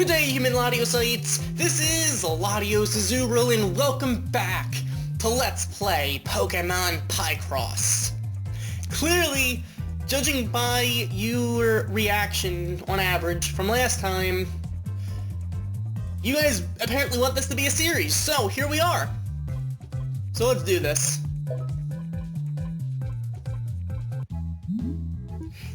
Good day, human Ladiocytes! This is Ladiosazuru, and welcome back to Let's Play Pokemon Picross. Clearly, judging by your reaction on average from last time, you guys apparently want this to be a series, so here we are. So let's do this.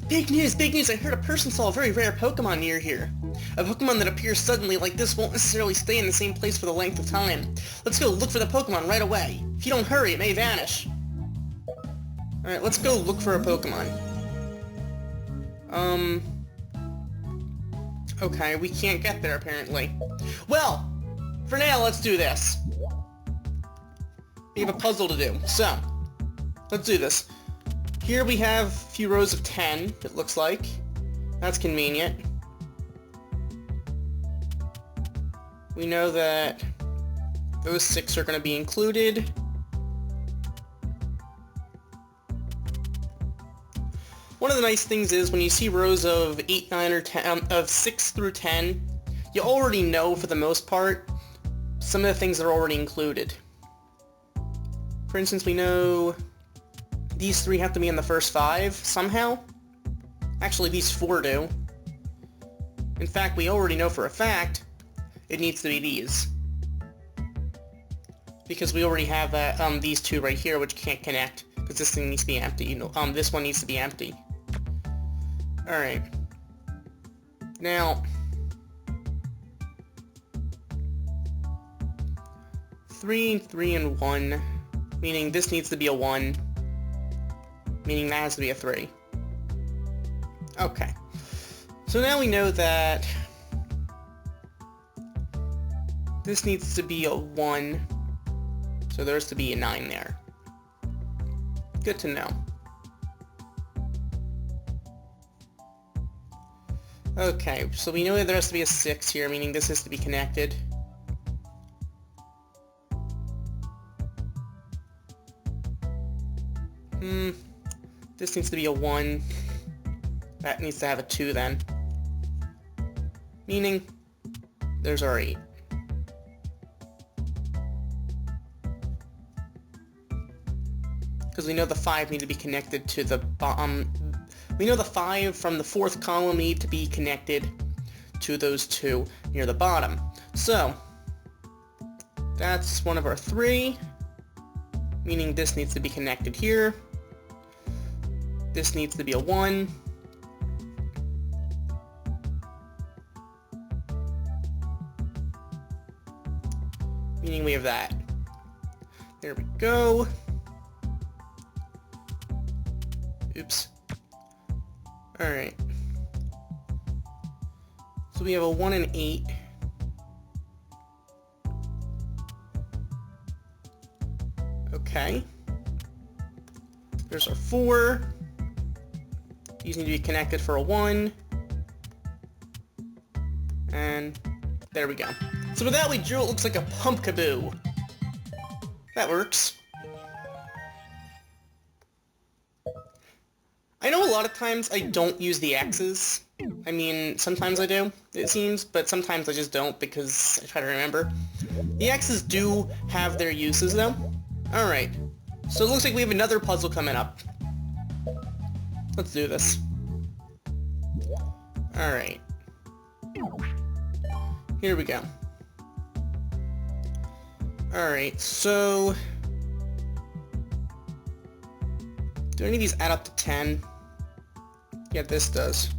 Big news, I heard a person saw a very rare Pokemon near here. A Pokemon that appears suddenly like this won't necessarily stay in the same place for the length of time. Let's go look for the Pokemon right away. If you don't hurry, it may vanish. Alright, let's go look for a Pokemon. Okay, we can't get there apparently. Well, for now, let's do this. We have a puzzle to do, so let's do this. Here we have a few rows of 10, it looks like. That's convenient. We know that those 6 are going to be included. One of the nice things is when you see rows of 8, 9, or 10, of 6 through 10, you already know for the most part some of the things that are already included. For instance, we know these 3 have to be in the first 5 somehow. Actually, these 4 do. In fact, we already know for a fact it needs to be these. Because we already have that, these 2 right here, which can't connect, because this thing needs to be empty. You know, this one needs to be empty. Alright. Now, 3, 3, and 1, meaning this needs to be a 1, meaning that has to be a 3. Okay. So now we know that this needs to be a 1, so there's to be a 9 there. Good to know. Okay, so we know that there has to be a 6 here, meaning this has to be connected. This needs to be a 1. That needs to have a 2 then. Meaning, there's our 8. Because we know the 5 need to be connected to the we know the 5 from the 4th column need to be connected to those 2 near the bottom. So, that's one of our 3, meaning this needs to be connected here. This needs to be a 1. Meaning we have that. There we go. Oops. Alright. So we have a 1 and 8. Okay. There's our 4. These need to be connected for a 1. And there we go. So with that, we drew what looks like a Pumpkaboo. That works. I know a lot of times I don't use the X's. I mean, sometimes I do, it seems, but sometimes I just don't because I try to remember. The X's do have their uses, though. Alright. So it looks like we have another puzzle coming up. Let's do this. Alright. Here we go. Alright, so do any of these add up to 10? Yeah, this does.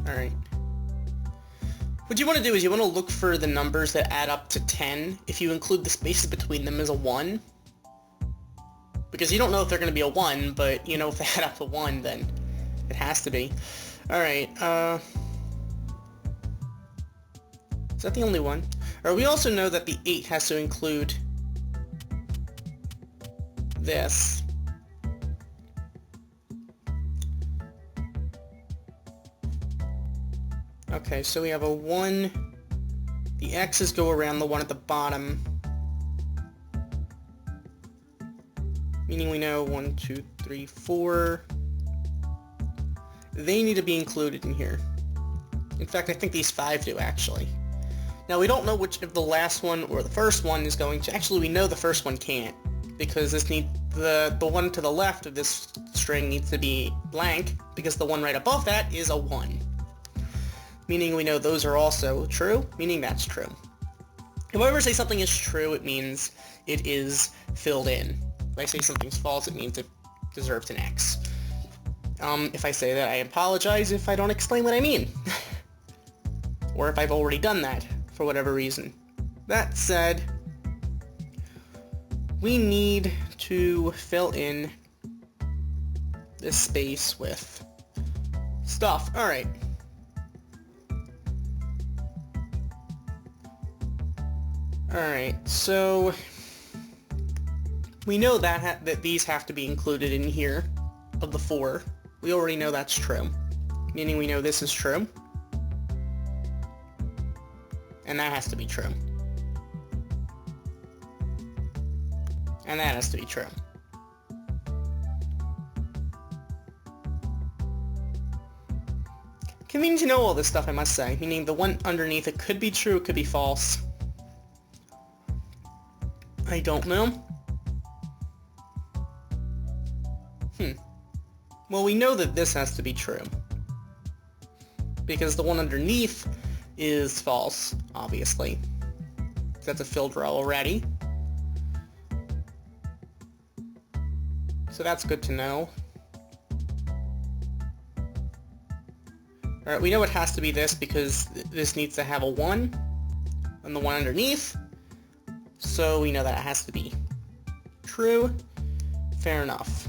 Alright. What you want to do is you want to look for the numbers that add up to 10 if you include the spaces between them as a 1. Because you don't know if they're going to be a 1, but you know if they add up to 1, then it has to be. Alright, is that the only one? Or we also know that the 8 has to include this. Okay, so we have a 1. The X's go around the 1 at the bottom. Meaning we know 1, 2, 3, 4. They need to be included in here. In fact, I think these 5 do, actually. Now, we don't know which if the last one or the first one is going to... Actually, we know the first one can't, because the one to the left of this string needs to be blank, because the one right above that is a 1. Meaning we know those are also true, meaning that's true. If I ever say something is true, it means it is filled in. If I say something's false, it means it deserves an X. If I say that, I apologize if I don't explain what I mean. Or if I've already done that, for whatever reason. That said, we need to fill in this space with stuff. Alright. Alright, so we know that these have to be included in here, of the 4. We already know that's true, meaning we know this is true, and that has to be true, and that has to be true. Convenient to know all this stuff, I must say, meaning the one underneath it could be true, it could be false. I don't know. Well, we know that this has to be true, because the one underneath is false, obviously. That's a filled row already. So that's good to know. Alright, we know it has to be this because this needs to have a 1 and the one underneath. So we know that it has to be true. Fair enough.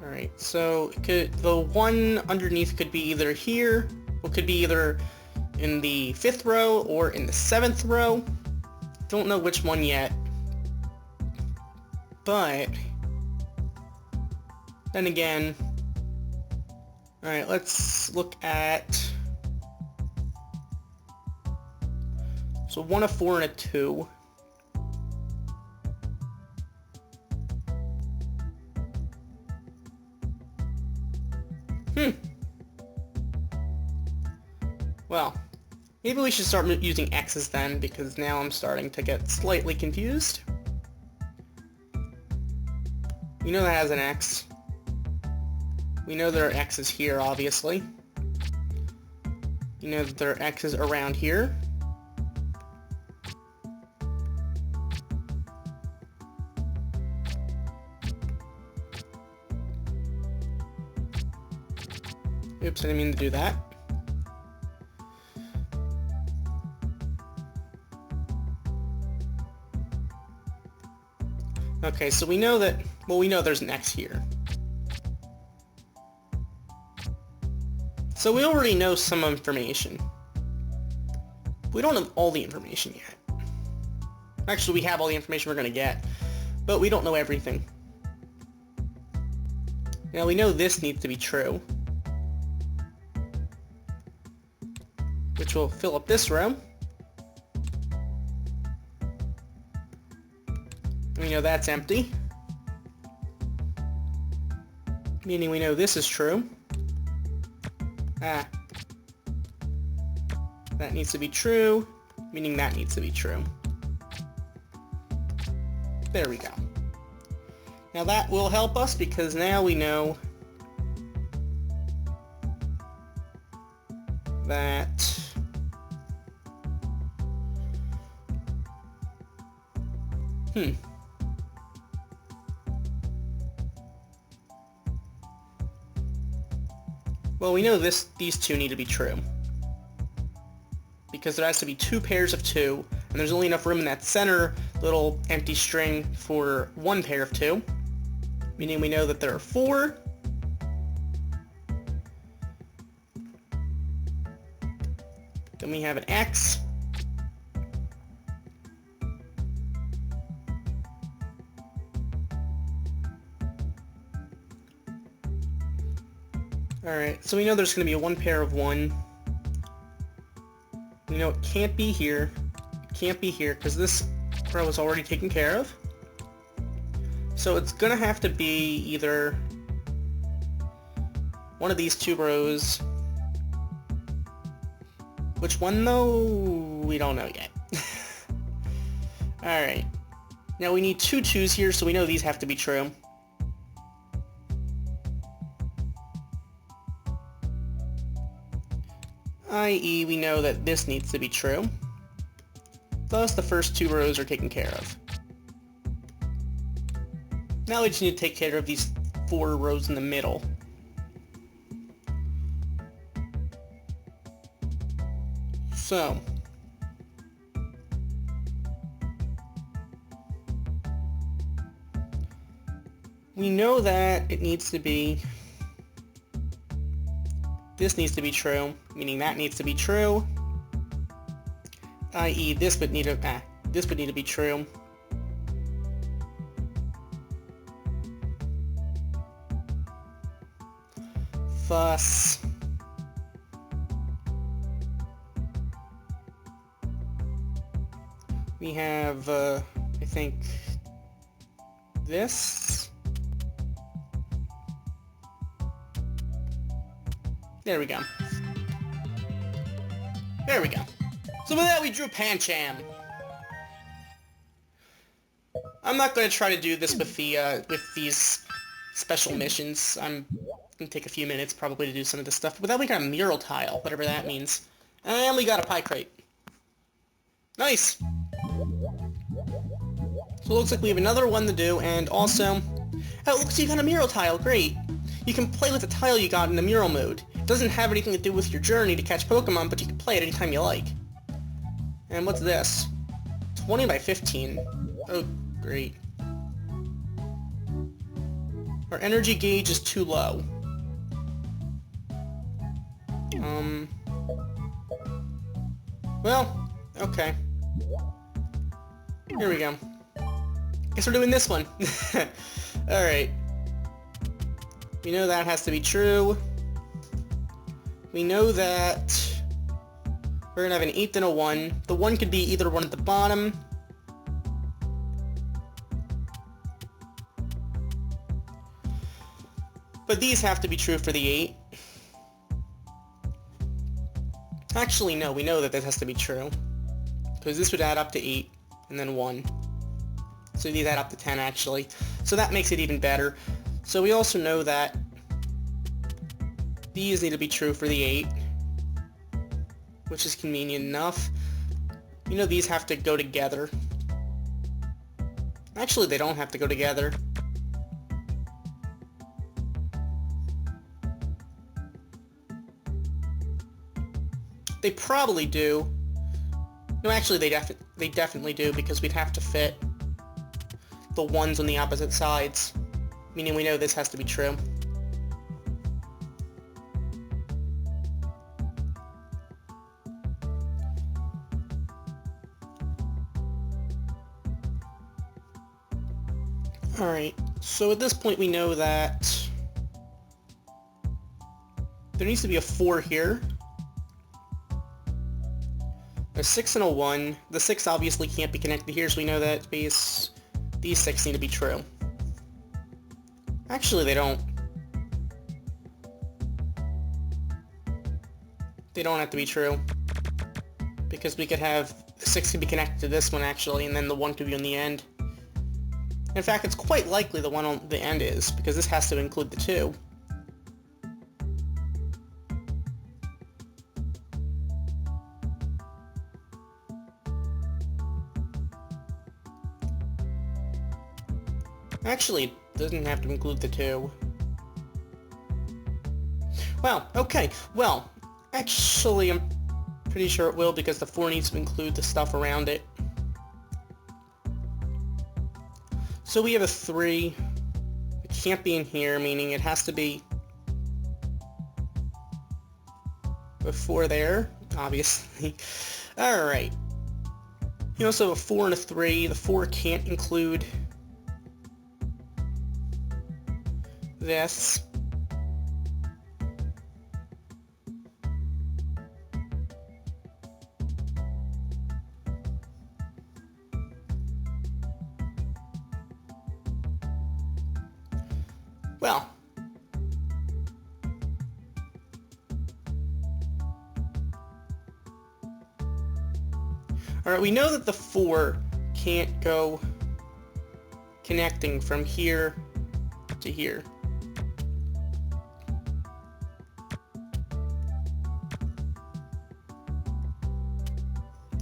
Alright, so the one underneath could be either here, or could be either in the 5th row or in the 7th row. Don't know which one yet. But then again, alright, let's look at... So 1, a 4, and a 2. Well, maybe we should start using X's then, because now I'm starting to get slightly confused. We know that has an X. We know there are X's here, obviously. You know that there are X's around here. Oops, I didn't mean to do that. Okay, so we know that, well, we know there's an X here. So we already know some information. We don't have all the information yet. Actually, we have all the information we're going to get, but we don't know everything. Now, we know this needs to be true, which will fill up this row. We know that's empty, meaning we know this is true. That needs to be true, meaning that needs to be true. There we go. Now that will help us because now we know that well, we know these two need to be true. Because there has to be 2 pairs of 2, and there's only enough room in that center little empty string for 1 pair of 2. Meaning we know that there are 4. Then we have an X. Alright, so we know there's going to be a 1 pair of 1. We know it can't be here. It can't be here because this row is already taken care of. So it's going to have to be either one of these two rows. Which one, though? We don't know yet. Alright. Now we need two 2s here, so we know these have to be true. I.e., we know that this needs to be true. Thus, the first 2 rows are taken care of. Now we just need to take care of these 4 rows in the middle. So, we know that it needs to be, this needs to be true, meaning that needs to be true, i.e. this would need to be true. Thus, we have, I think, this. There we go. There we go. So with that, we drew Pancham. I'm not going to try to do this with these special missions. I'm going to take a few minutes probably to do some of this stuff. But with that, we got a mural tile, whatever that means. And we got a pie crate. Nice! So it looks like we have another one to do, and also... Oh, it looks like you got a mural tile, great! You can play with the tile you got in the mural mode. It doesn't have anything to do with your journey to catch Pokemon, but you can play it anytime you like. And what's this? 20 by 15. Oh, great. Our energy gauge is too low. Well, okay. Here we go. Guess we're doing this one. Alright. We know that has to be true. We know that we're gonna have an 8th and a 1. The 1 could be either one at the bottom. But these have to be true for the 8. Actually, no, we know that this has to be true. Because this would add up to 8, and then 1. So these add up to 10, actually. So that makes it even better. So we also know that these need to be true for the 8, which is convenient enough. You know these have to go together. Actually, they don't have to go together. They probably do. No, actually, they definitely do, because we'd have to fit the 1s on the opposite sides. Meaning we know this has to be true. Alright, so at this point we know that there needs to be a 4 here. A 6 and a 1. The 6 obviously can't be connected here, so we know that these 6 need to be true. Actually, they don't. They don't have to be true. Because we could have... the 6 could be connected to this one, actually, and then the 1 could be on the end. In fact, it's quite likely the one on the end is, because this has to include the 2. Actually, it doesn't have to include the 2. Well, okay. Well, actually, I'm pretty sure it will, because the 4 needs to include the stuff around it. So we have a 3. It can't be in here, meaning it has to be before there, obviously. Alright. You also have a 4 and a 3. The 4 can't include this. Well, Alright, we know that the 4 can't go connecting from here to here.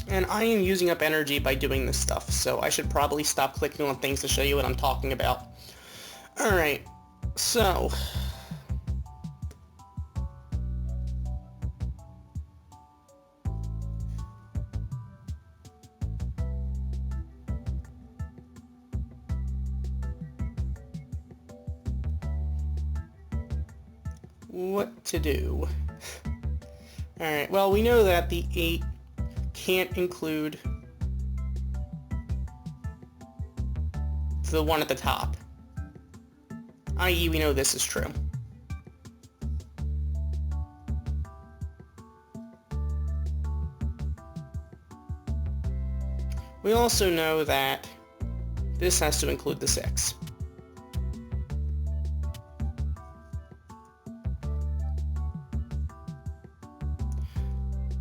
And I am using up energy by doing this stuff, so I should probably stop clicking on things to show you what I'm talking about. Alright, so... what to do? Alright, well, we know that the 8 can't include the one at the top. I.e., we know this is true. We also know that this has to include the 6.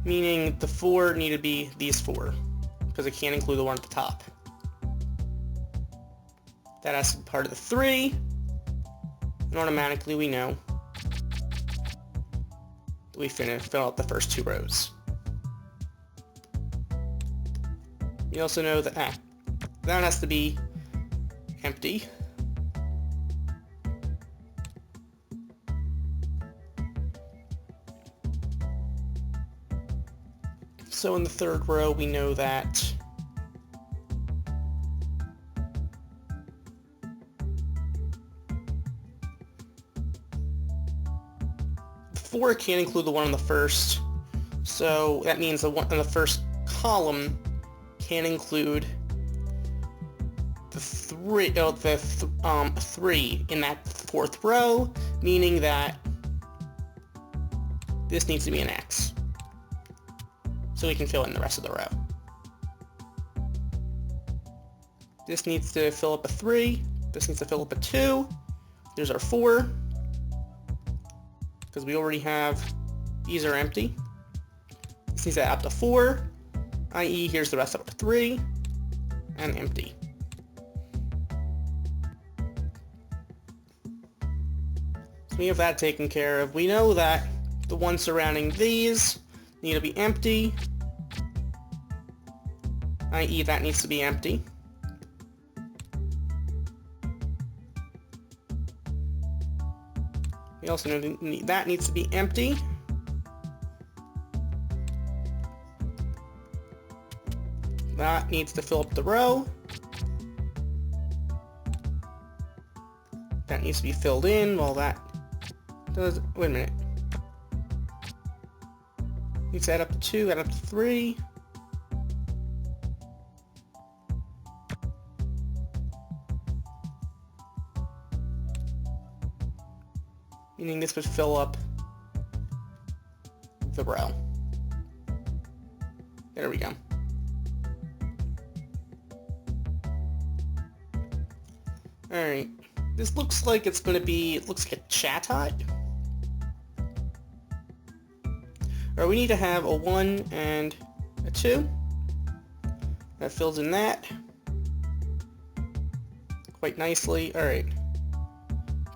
Meaning the 4 need to be these 4, because it can't include the one at the top. That has to be part of the 3, and automatically we know that we fill out the first 2 rows. We also know that that has to be empty. So in the 3rd row, we know that the 4 can't include the one on the first, so that means the one in the first column can include the 3 in that 4th row, meaning that this needs to be an X. So we can fill in the rest of the row. This needs to fill up a 3. This needs to fill up a 2. There's our 4. Because we already have, these are empty. This needs to add up to 4, i.e. here's the rest of our 3, and empty. So we have that taken care of. We know that the ones surrounding these need to be empty, i.e. that needs to be empty. We also know that needs to be empty. That needs to fill up the row. That needs to be filled in while that does... wait a minute. Needs to add up to 2, add up to 3. Meaning this would fill up the row. There we go. Alright. This looks like it's going to be... it looks like a chat hut. Or we need to have a 1 and a 2. That fills in that quite nicely. Alright.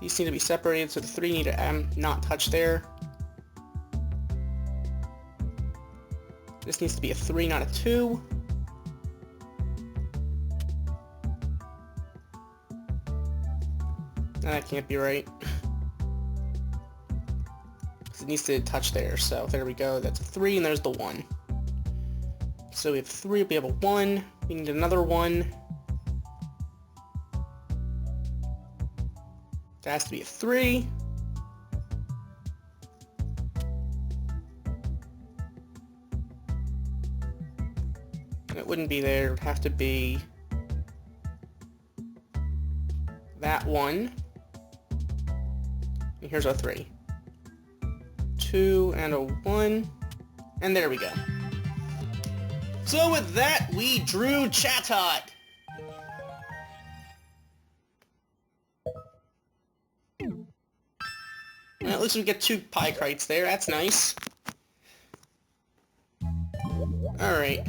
These need to be separated, so the 3 need to not touch there. This needs to be a 3, not a 2. That can't be right. It needs to touch there, so there we go. That's a 3, and there's the 1. So we have 3, we have a 1, we need another 1. That has to be a 3. It wouldn't be there, it would have to be that 1. And here's our 3. 2 and a 1, and there we go. So with that, we drew Chat Hut. Well, at least we get 2 pie kites there, that's nice. Alright.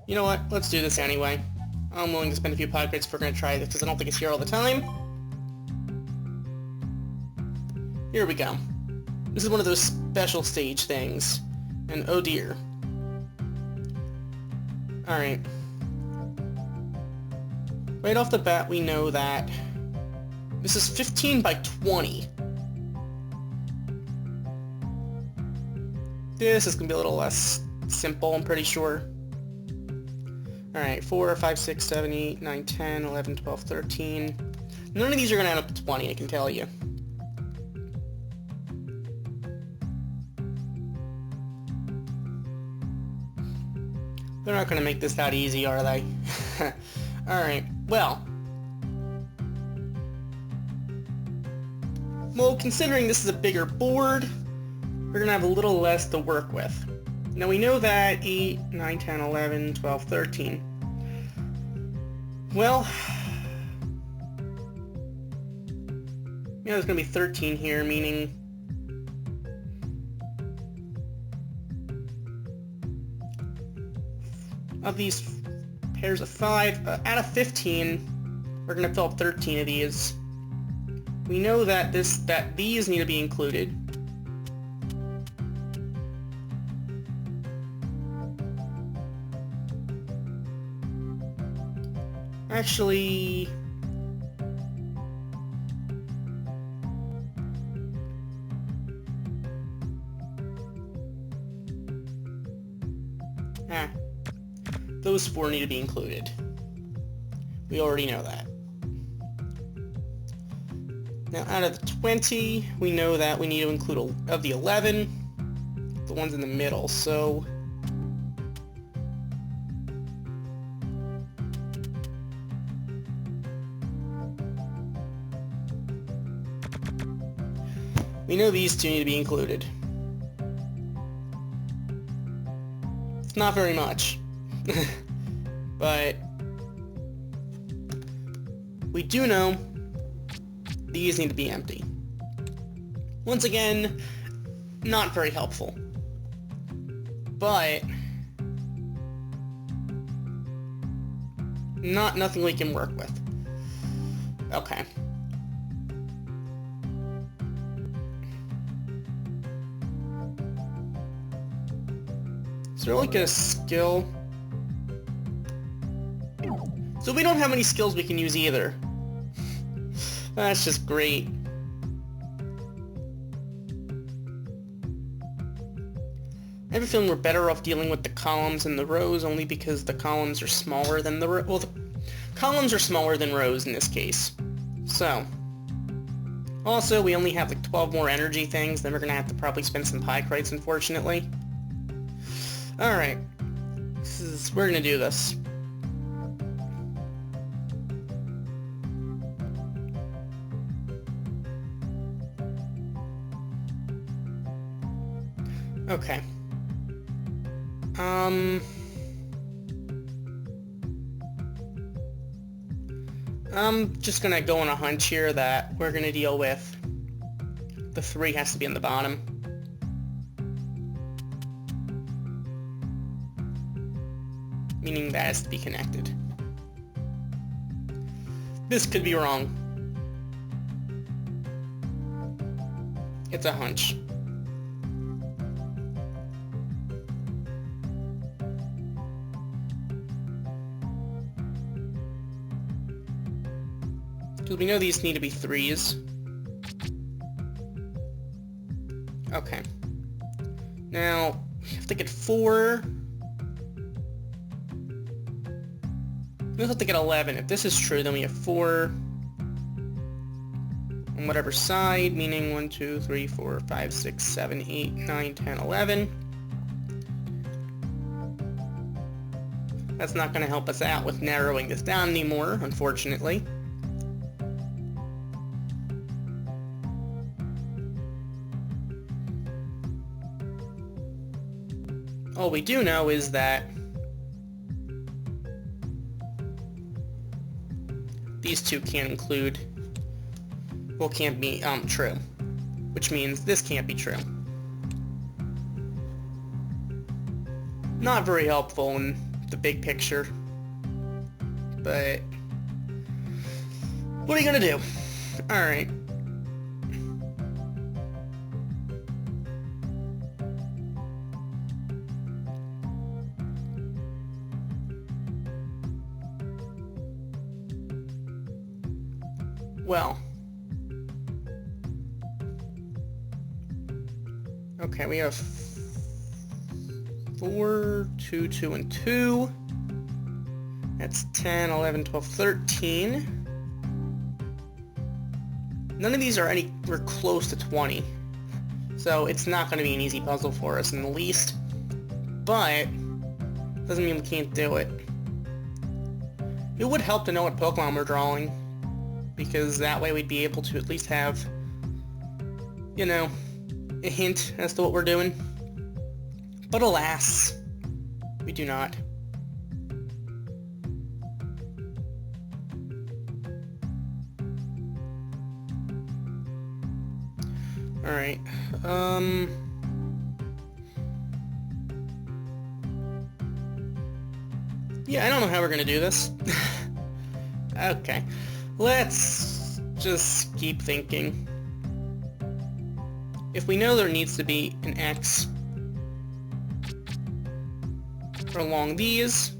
You know what? Let's do this anyway. I'm willing to spend a few pod crates if we're going to try this, because I don't think it's here all the time. Here we go. This is one of those special stage things. And oh dear. Alright. Right off the bat, we know that this is 15 by 20. This is going to be a little less simple, I'm pretty sure. Alright, 4, 5, 6, 7, 8, 9, 10, 11, 12, 13. None of these are going to add up to 20, I can tell you. They're not going to make this that easy, are they? Alright, well, considering this is a bigger board, we're going to have a little less to work with. Now we know that 8, 9, 10, 11, 12, 13. Well, yeah, there's going to be 13 here, meaning of these pairs of 5, out of 15, we're going to fill up 13 of these. We know that these need to be included. Actually, those 4 need to be included. We already know that. Now, out of the 20, we know that we need to include of the 11, the ones in the middle, so we know these 2 need to be included. It's not very much. But we do know these need to be empty. Once again, not very helpful. But nothing we can work with. Okay. Is there like a skill? So we don't have any skills we can use either. That's just great. I have a feeling we're better off dealing with the columns and the rows only because the columns are smaller than the rows. Well, the columns are smaller than rows in this case. So, also we only have like 12 more energy things, then we're going to have to probably spend some pie crates, unfortunately. Alright. We're going to do this. Okay. I'm just gonna go on a hunch here that we're gonna deal with the 3 has to be in the bottom. Meaning that has to be connected. This could be wrong. It's a hunch. Because we know these need to be 3s. Okay. Now, we have to get 4. We have to get 11. If this is true, then we have 4 on whatever side, meaning 1, 2, 3, 4, 5, 6, 7, 8, 9, 10, 11. That's not going to help us out with narrowing this down anymore, unfortunately. All we do know is that these 2 can't include, well, can't be true, which means this can't be true. Not very helpful in the big picture. But what are you gonna do? Alright. Well. Okay, we have 4, 2, 2, and 2. That's 10, 11, 12, 13. None of these are anywhere close to 20. So it's not going to be an easy puzzle for us in the least. But doesn't mean we can't do it. It would help to know what Pokemon we're drawing, because that way we'd be able to at least have, you know, a hint as to what we're doing. But alas, we do not. Alright, yeah, I don't know how we're gonna do this. Okay, let's just keep thinking. If we know there needs to be an X along these,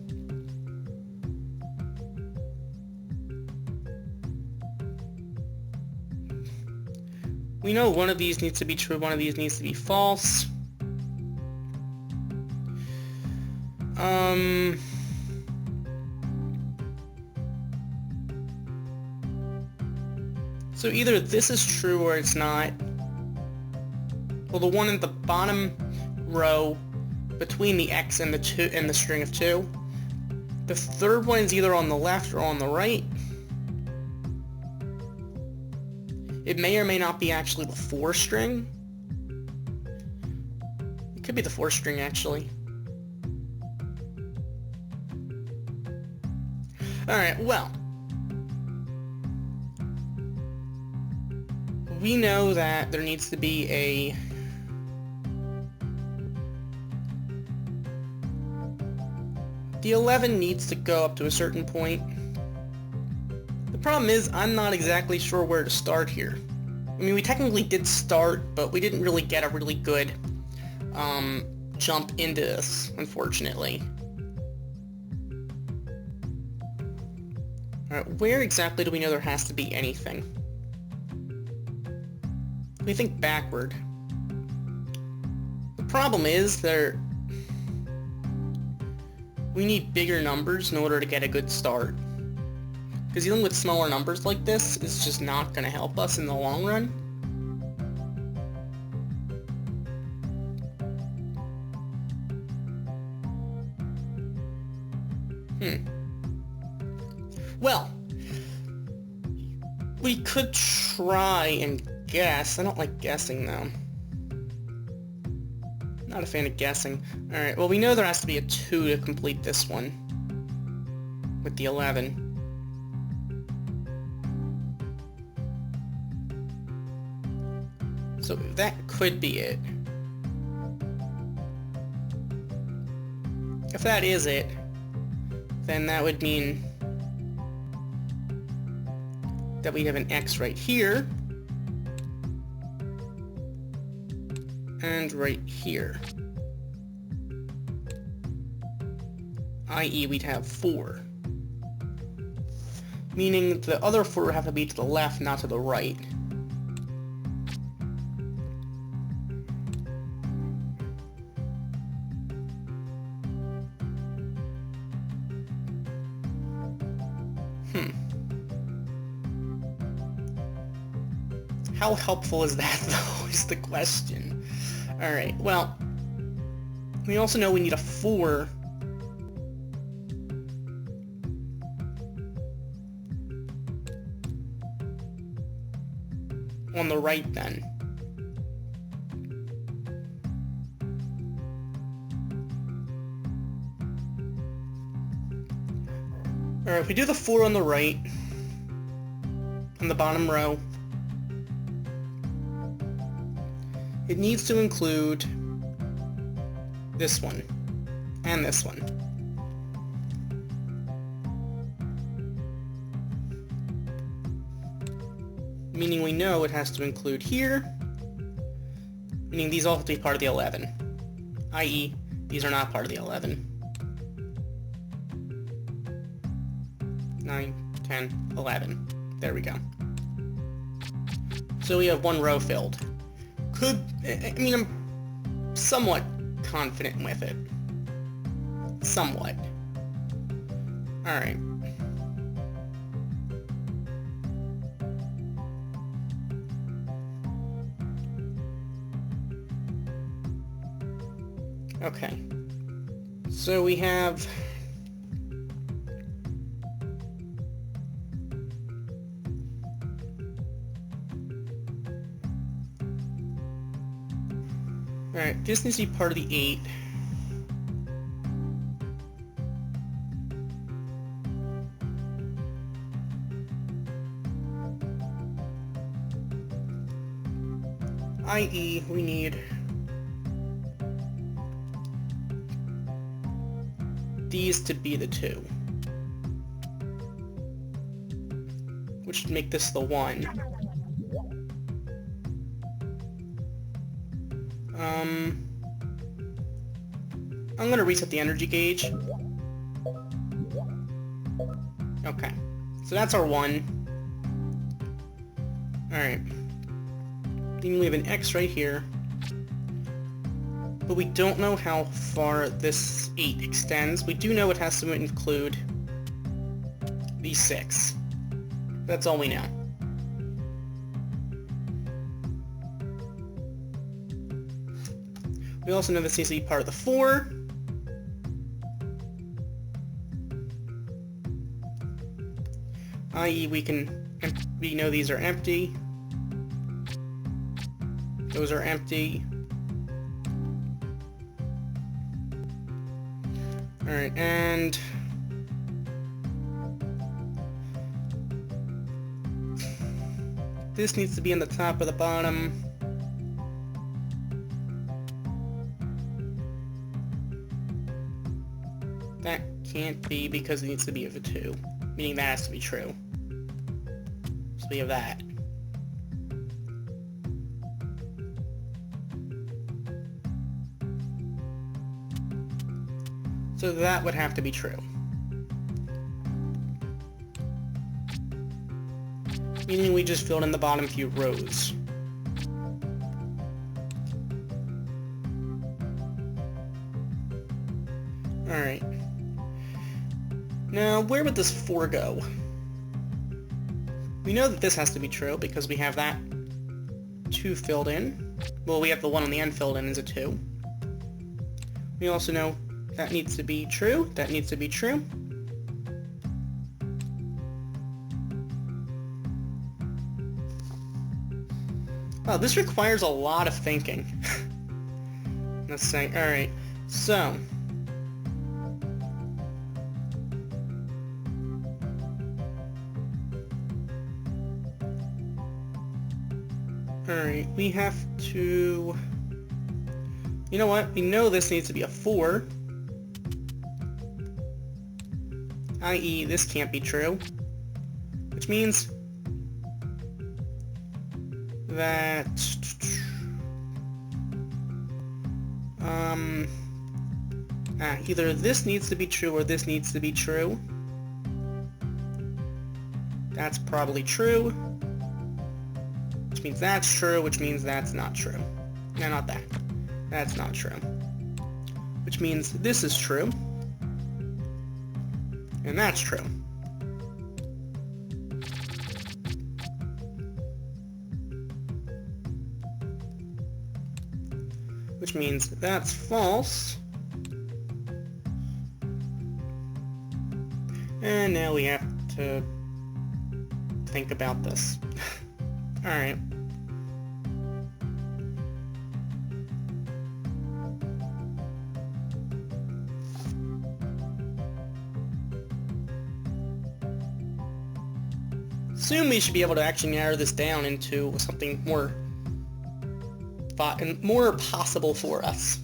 we know one of these needs to be true, one of these needs to be false. So either this is true or it's not. Well, the one in the bottom row between the X and the 2 and the string of 2. The third one is either on the left or on the right. It may or may not be actually the 4 string. It could be the 4 string, actually. Alright, well. We know that there needs to be a... The 11 needs to go up to a certain point. The problem is, I'm not exactly sure where to start here. I mean, we technically did start, but we didn't really get a really good jump into this, unfortunately. Alright, where exactly do we know there has to be anything? We think backward. The problem is we need bigger numbers in order to get a good start. Because dealing with smaller numbers like this is just not going to help us in the long run. Well, we could try and guess. I don't like guessing, though. Not a fan of guessing. Alright, well, we know there has to be a 2 to complete this one. With the 11. So that could be it. If that is it, then that would mean that we have an X right here. And right here. I.e. we'd have 4. Meaning the other 4 would have to be to the left, not to the right. How helpful is that, though, is the question. Alright, well, we also know we need a 4 on the right, then. Alright, if we do the 4 on the right, on the bottom row, it needs to include this one, and this one. meaning we know it has to include here, meaning these all have to be part of the 11, i.e. these are not part of the 11. 9, 10, 11. There we go. So we have one row filled. I'm somewhat confident with it. Somewhat. Alright. Okay. So we have... Alright, this needs to be part of the 8. I.e., we need these to be the 2. Which would make this the 1. I'm gonna reset the energy gauge. Okay. So that's our 1. Alright. Then we have an X right here. But we don't know how far this 8 extends. We do know it has to include these 6. That's all we know. We also know this needs to be part of the 4. I.e. we know these are empty. Those are empty. Alright, and... this needs to be on the top or the bottom. That can't be because it needs to be of a 2. Meaning that has to be true. So we have that. So that would have to be true. Meaning we just filled in the bottom few rows. Alright. Now, where would this 4 go? We know that this has to be true because we have that 2 filled in. Well, we have the 1 on the end filled in as a 2. We also know that needs to be true, that needs to be true. Wow, this requires a lot of thinking. Let's say, alright, so... Alright, we have to... You know what? We know this needs to be a 4. I.e., this can't be true. Which means... that... either this needs to be true or this needs to be true. That's probably true. Which means that's true, which means that's not true. No, not that. That's not true. Which means this is true. And that's true. Which means that's false. And now we have to think about this. Alright. Soon we should be able to actually narrow this down into something more possible for us.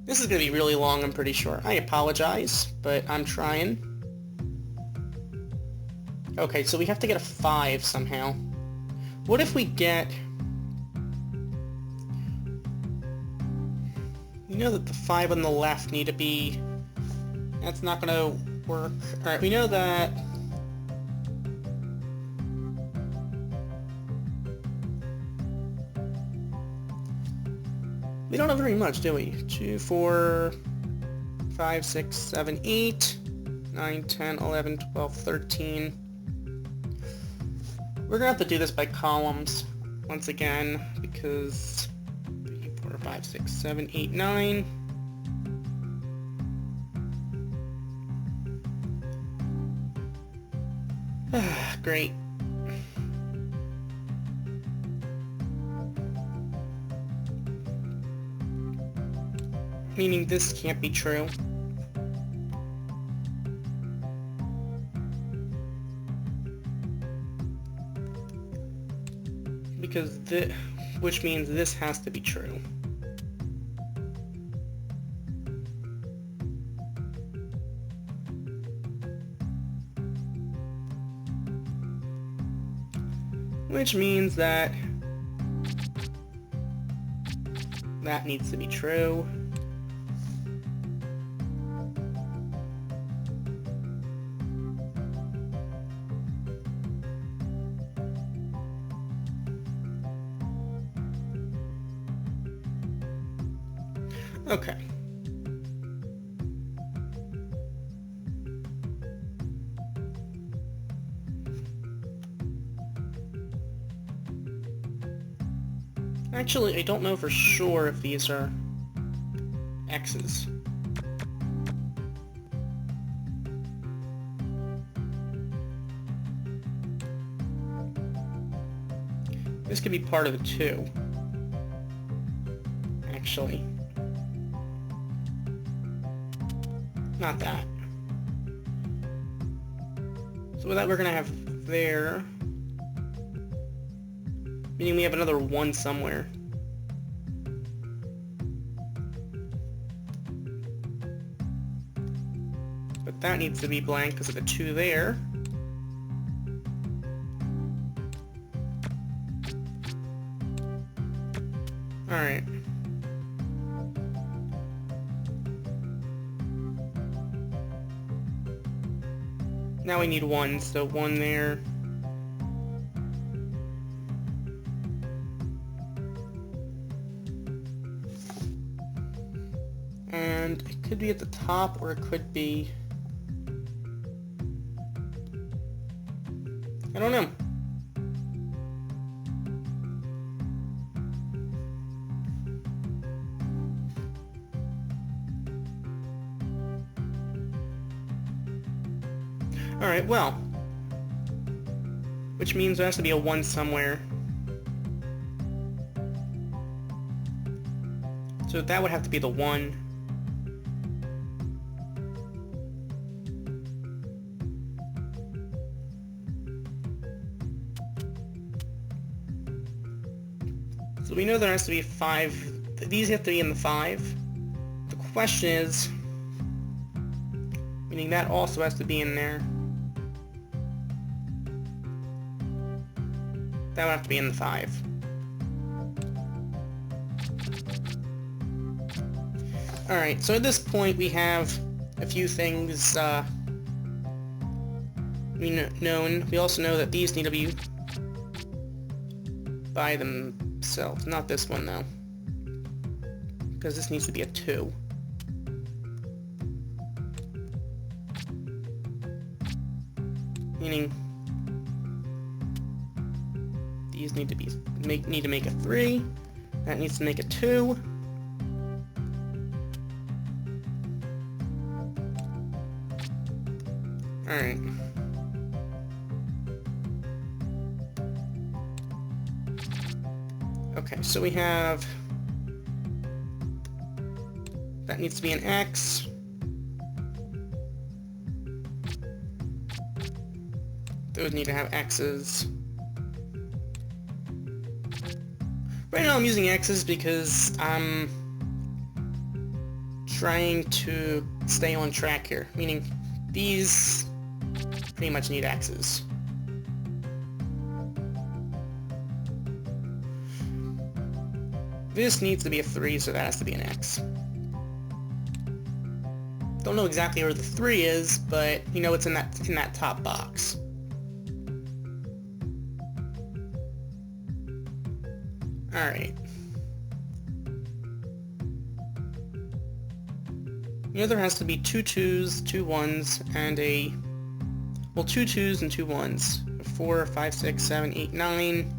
This is going to be really long, I'm pretty sure. I apologize, but I'm trying. Okay, so we have to get a 5 somehow. What if we get... You know that the 5 on the left need to be... That's not gonna work. Alright, we know that... We don't have very much, do we? 2, 4, 5, 6, 7, 8, 9, 10, 11, 12, 13. We're gonna have to do this by columns once again, because 3, 4, 5, 6, 7, 8, 9. Great. Meaning this can't be true. Because which means this has to be true. Which means that that needs to be true. Okay. Actually, I don't know for sure if these are X's. This could be part of the 2. Actually. Not that. So with that we're gonna have there. Meaning we have another 1 somewhere. But that needs to be blank because of the 2 there. Alright. Now we need 1, so 1 there. And it could be at the top, or it could be... I don't know. Alright, well. Which means there has to be a 1 somewhere. So that would have to be the 1. So we know there has to be 5. These have to be in the 5. The question is... Meaning that also has to be in there. That would have to be in the 5. Alright, so at this point we have a few things known. We also know that these need to be by themselves. Not this one, though. Because this needs to be a 2. Meaning these need to make a 3. That needs to make a 2. Alright. Okay, so we have... That needs to be an X. Those need to have X's. Right now I'm using X's because I'm trying to stay on track here, meaning these pretty much need X's. This needs to be a 3, so that has to be an X. Don't know exactly where the 3 is, but you know it's in that top box. Alright. You know there has to be 2 2s, 2 1s, and a... well, 2 2s and 2 1s. 4, 5, 6, 7, 8, 9.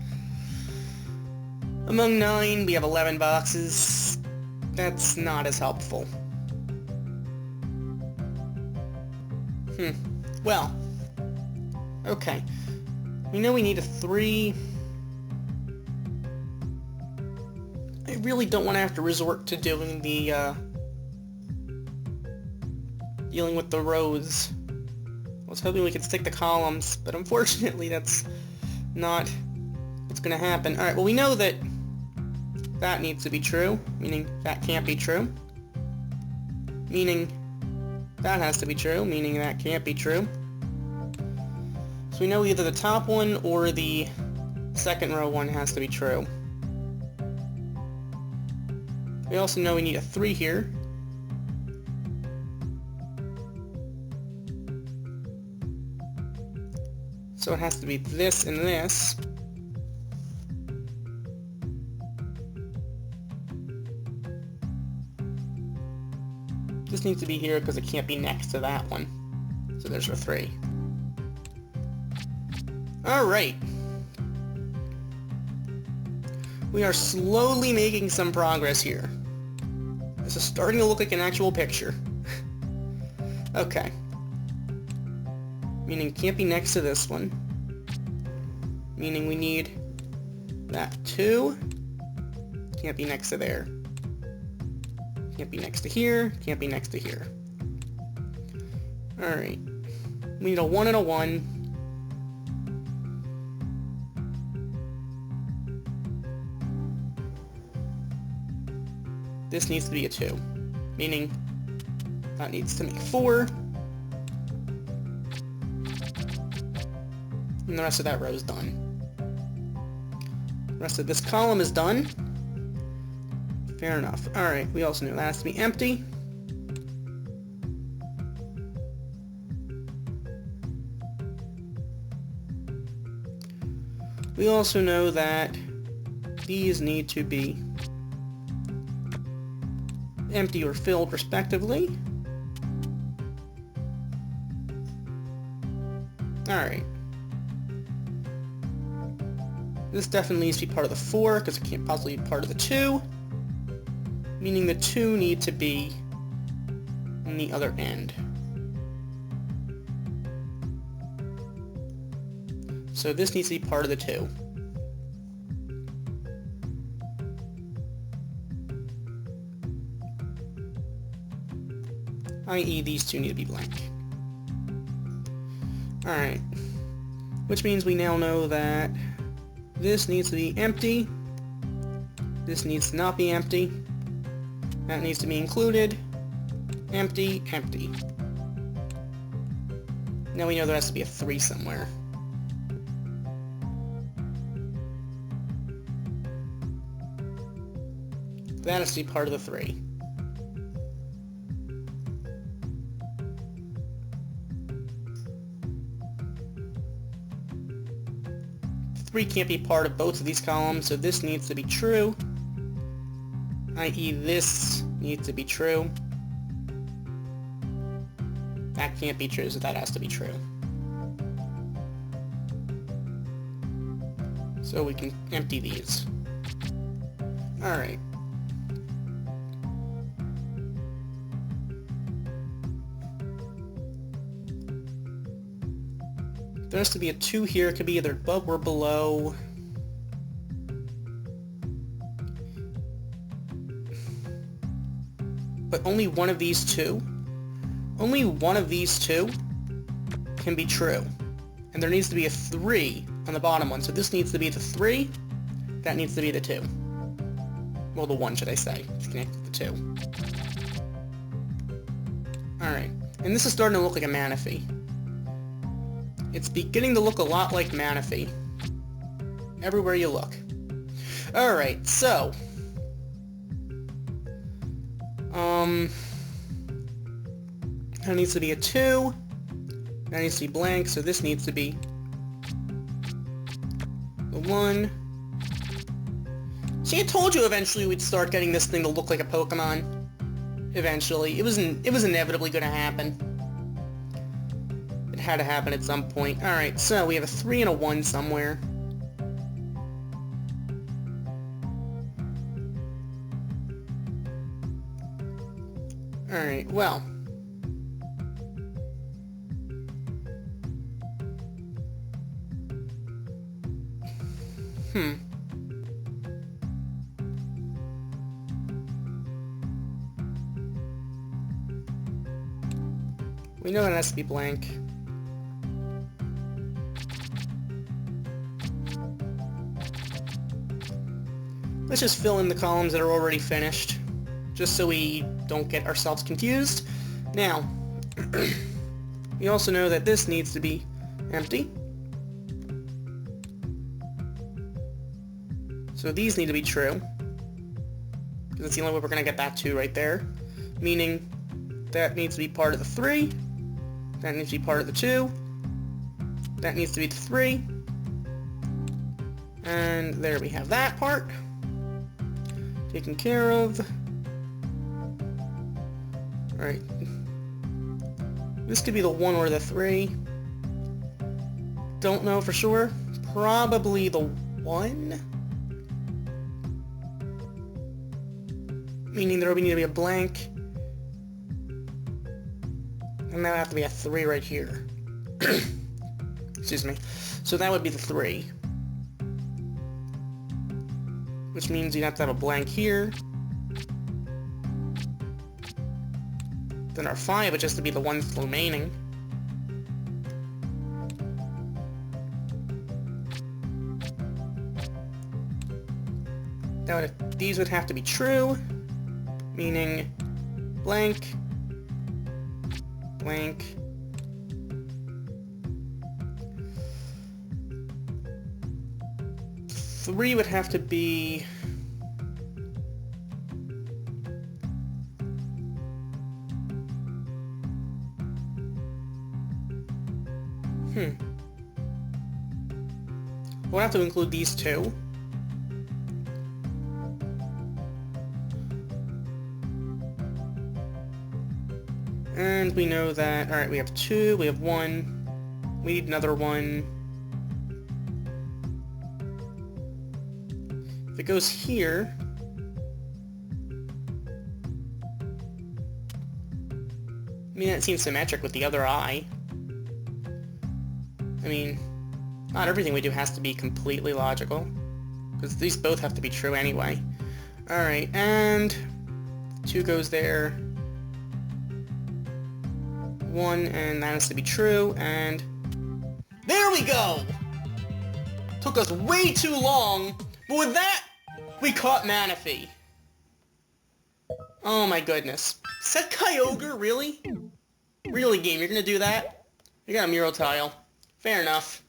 Among 9, we have 11 boxes. That's not as helpful. Well. Okay. We know we need a 3. I really don't want to have to resort to doing the, dealing with the rows. I was hoping we could stick the columns, but unfortunately that's not what's going to happen. Alright, well we know that that needs to be true, meaning that can't be true. Meaning that has to be true, meaning that can't be true. So we know either the top one or the second row one has to be true. We also know we need a 3 here. So it has to be this and this. This needs to be here because it can't be next to that one. So there's our 3. Alright. We are slowly making some progress here. This is starting to look like an actual picture. Okay. Meaning it can't be next to this one. Meaning we need that 2. Can't be next to there. Can't be next to here. Can't be next to here. Alright. We need a 1 and a 1. This needs to be a 2. Meaning that needs to make 4. And the rest of that row is done. The rest of this column is done. Fair enough. Alright, we also know that has to be empty. We also know that these need to be empty or filled respectively. Alright. This definitely needs to be part of the 4, because it can't possibly be part of the 2. Meaning the 2 need to be on the other end. So this needs to be part of the 2. I.e. these 2 need to be blank. Alright. Which means we now know that this needs to be empty. This needs to not be empty. That needs to be included. Empty, empty. Now we know there has to be a 3 somewhere. That has to be part of the 3. 3 can't be part of both of these columns, so this needs to be true. I.e. this needs to be true. That can't be true, so that has to be true. So we can empty these. Alright. There has to be a 2 here. It could be either above or below. But only one of these 2. Only one of these 2 can be true. And there needs to be a 3 on the bottom one. So this needs to be the 3. That needs to be the 2. Well, the 1, should I say. It's connected to the 2. Alright. And this is starting to look like a Manaphy. It's beginning to look a lot like Manaphy. Everywhere you look. Alright, so That needs to be a 2. That needs to be blank, so this needs to be the 1. See, I told you eventually we'd start getting this thing to look like a Pokemon. Eventually. It was inevitably going to happen. It had to happen at some point. Alright, so we have a 3 and a 1 somewhere. Alright, well. We know that has to be blank. Let's just fill in the columns that are already finished, just so we don't get ourselves confused. Now, we also know that this needs to be empty. So these need to be true, because it's the only way we're going to get that 2 right there, meaning that needs to be part of the 3, that needs to be part of the 2, that needs to be the 3, and there we have that part taken care of. Alright, this could be the 1 or the 3, don't know for sure, probably the 1? Meaning there would need to be a blank. And that would have to be a 3 right here. Excuse me. So that would be the 3. Which means you'd have to have a blank here. Then our 5 would just to be the 1 remaining. Now these would have to be true. Meaning blank, blank, three would have to be we'll have to include these 2. And we know that, alright, we have 2, we have 1, we need another 1. If it goes here, I mean, that seems symmetric with the other eye. I mean, not everything we do has to be completely logical, because these both have to be true anyway. Alright, and 2 goes there. 1, and that has to be true, and there we go! Took us way too long, but with that, we caught Manaphy. Oh my goodness. Set Kyogre, really? Really, game, you're gonna do that? You got a mural tile. Fair enough.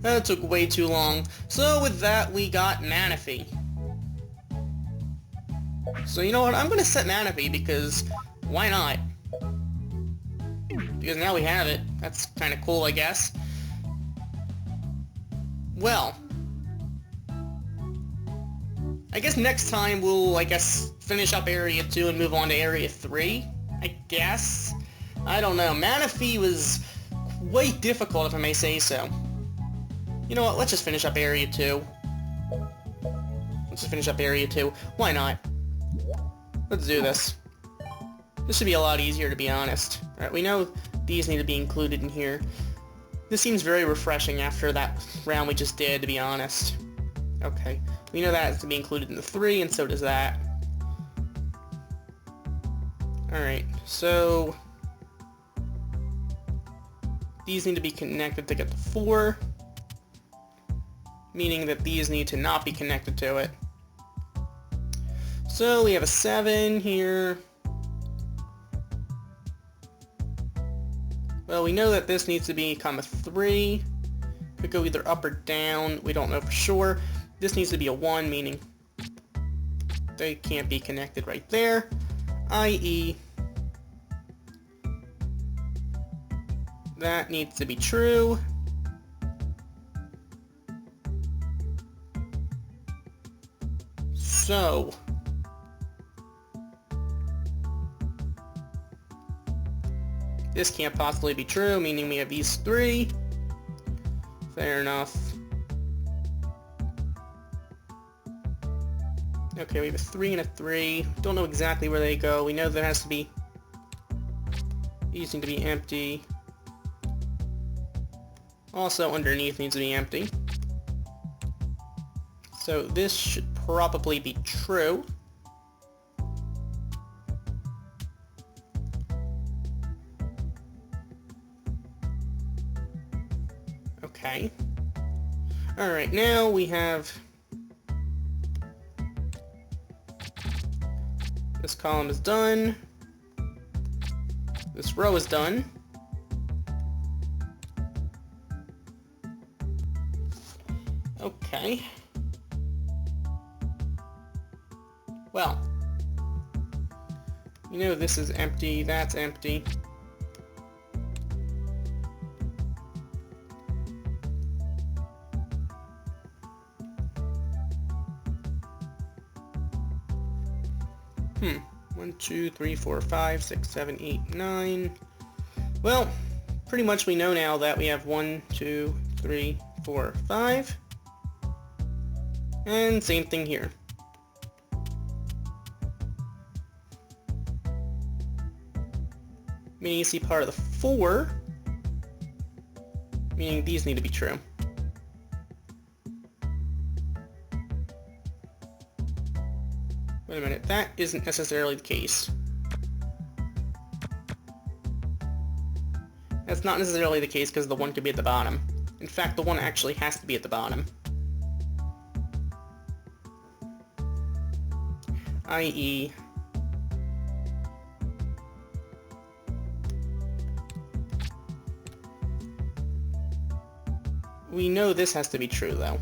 That took way too long. So with that, we got Manaphy. So you know what, I'm gonna set Manaphy because why not? Because now we have it. That's kind of cool, I guess. Well, I guess next time we'll, finish up Area 2 and move on to Area 3, I guess? I don't know. Manaphy was quite difficult, if I may say so. You know what, let's just finish up Area 2. Let's just finish up Area 2. Why not? Let's do this. This should be a lot easier, to be honest. Alright, we know these need to be included in here. This seems very refreshing after that round we just did, to be honest. Okay, we know that has to be included in the 3, and so does that. Alright, so these need to be connected to get the 4, meaning that these need to not be connected to it. So we have a 7 here. Well, we know that this needs to become a 3. Could go either up or down. We don't know for sure. This needs to be a 1, meaning they can't be connected right there, i.e. that needs to be true. So, this can't possibly be true, meaning we have these three. Fair enough. Okay, we have a 3 and a 3. Don't know exactly where they go. We know there has to be... these need to be empty. Also, underneath needs to be empty. So this should probably be true. Okay. Alright, now we have... this column is done. This row is done. Okay. Well, you know this is empty, that's empty. Hmm. 1, 2, 3, 4, 5, 6, 7, 8, 9. Well, pretty much we know now that we have 1, 2, 3, 4, 5. And same thing here. Meaning you see part of the 4, meaning these need to be true. Wait a minute, that isn't necessarily the case. That's not necessarily the case because the 1 could be at the bottom. In fact, the 1 actually has to be at the bottom. I.e. we know this has to be true, though.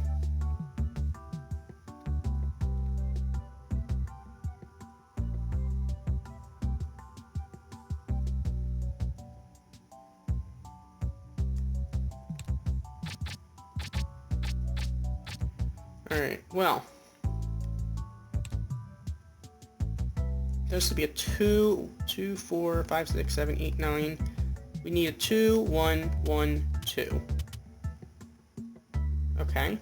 Alright, well. There should be a 2, 2, 4, 5, 6, 7, 8, 9. We need a 2, 1, 1, 2. Okay.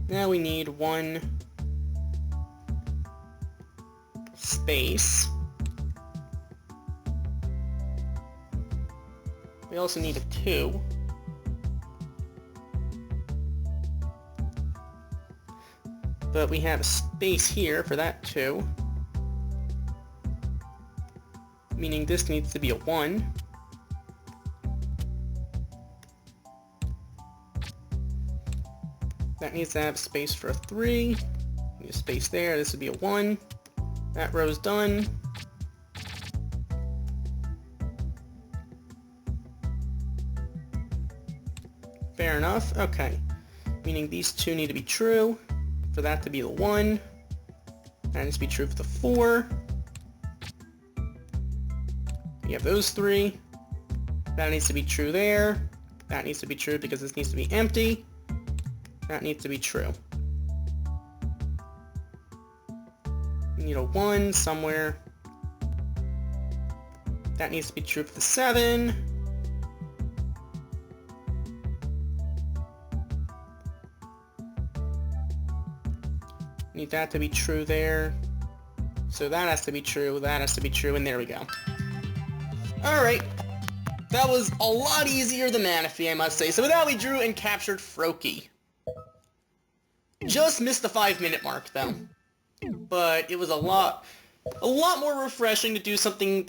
Now we need 1 space. We also need a 2. But we have a space here for that 2. Meaning this needs to be a 1. That needs to have space for a 3. Need a space there, this would be a 1. That row's done. Fair enough, okay. Meaning these 2 need to be true. For that to be the 1. That needs to be true for the 4. We have those 3. That needs to be true there. That needs to be true because this needs to be empty. That needs to be true. We need a 1 somewhere. That needs to be true for the 7. Need that to be true there. So that has to be true, that has to be true, and there we go. Alright. That was a lot easier than Manaphy, I must say. So with that, we drew and captured Froakie. Just missed the 5-minute mark, though. But it was a lot more refreshing to do something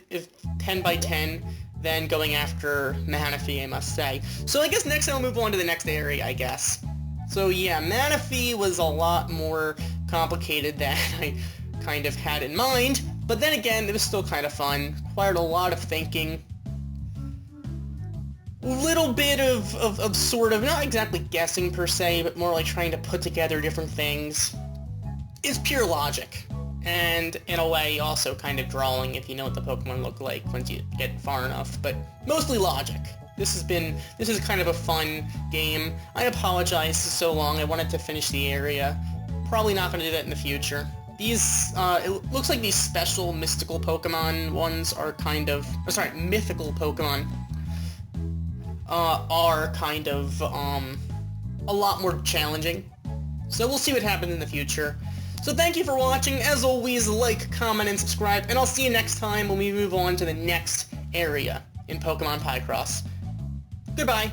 10 by 10 than going after Manaphy, I must say. So I guess next I'll move on to the next area, I guess. So yeah, Manaphy was a lot more complicated than I kind of had in mind, But then again, it was still kind of fun. Required a lot of thinking. A little bit of sort of, not exactly guessing per se, but more like trying to put together different things. It's pure logic. And in a way, also kind of drawing if you know what the Pokemon look like once you get far enough, but mostly logic. This is kind of a fun game. I apologize it's so long. I wanted to finish the area. Probably not going to do that in the future. These, it looks like these special mystical Pokemon ones are kind of, mythical Pokemon are kind of, a lot more challenging. So we'll see what happens in the future. So thank you for watching. As always, like, comment, and subscribe, and I'll see you next time when we move on to the next area in Pokemon Picross. Goodbye.